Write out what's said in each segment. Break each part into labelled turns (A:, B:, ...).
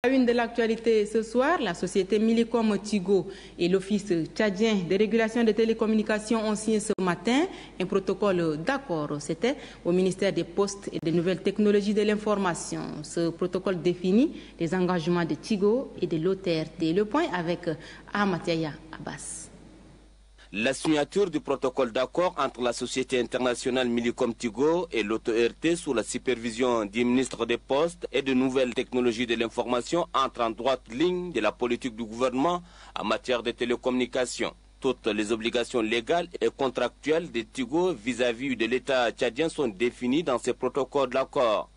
A: À une de l'actualité ce soir, la société Millicom Tigo et l'Office tchadien de régulation des télécommunications ont signé ce matin un protocole d'accord. C'était au ministère des Postes et des Nouvelles Technologies de l'Information. Ce protocole définit les engagements de Tigo et de l'OTRT. Le point avec Ahmatiaya Abbas.
B: La signature du protocole d'accord entre la société internationale Millicom Tigo et l'OTRT sous la supervision du ministre des Postes et de Nouvelles Technologies de l'Information entre en droite ligne de la politique du gouvernement en matière de télécommunications. Toutes les obligations légales et contractuelles de Tigo vis-à-vis de l'État tchadien sont définies dans ces protocoles d'accord.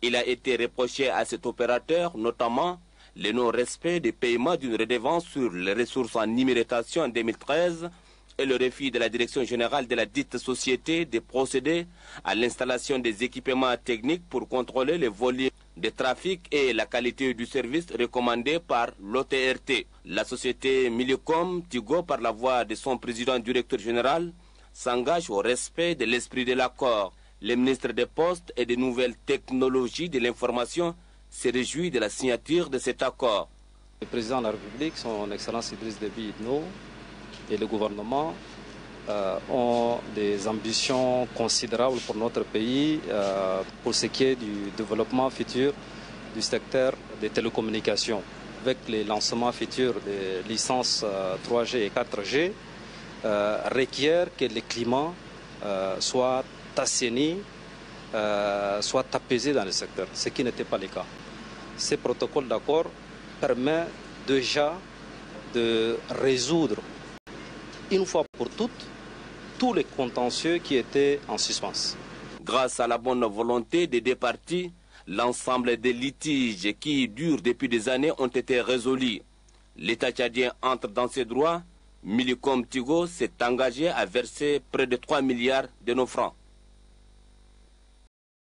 B: Il a été reproché à cet opérateur notamment le non-respect des paiements d'une redevance sur les ressources en numérisation en 2013 et le refus de la direction générale de la dite société de procéder à l'installation des équipements techniques pour contrôler les volumes de trafic et la qualité du service recommandé par l'OTRT. La société Millicom Tigo, par la voix de son président directeur général, s'engage au respect de l'esprit de l'accord. Le ministre des Postes et des Nouvelles Technologies de l'Information se réjouit de la signature de cet accord.
C: Le président de la République, son Excellence Idriss Déby Itno et le gouvernement ont des ambitions considérables pour notre pays pour ce qui est du développement futur du secteur des télécommunications. Avec les lancements futurs des licences 3G et 4G, requiert que le climat soit assaini, soit apaisé dans le secteur, ce qui n'était pas le cas. Ce protocole d'accord permet déjà de résoudre une fois pour toutes tous les contentieux qui étaient en suspens.
B: Grâce à la bonne volonté des deux parties, l'ensemble des litiges qui durent depuis des années ont été résolus. L'État tchadien entre dans ses droits. Millicom Tigo s'est engagé à verser près de 3 milliards de nos francs.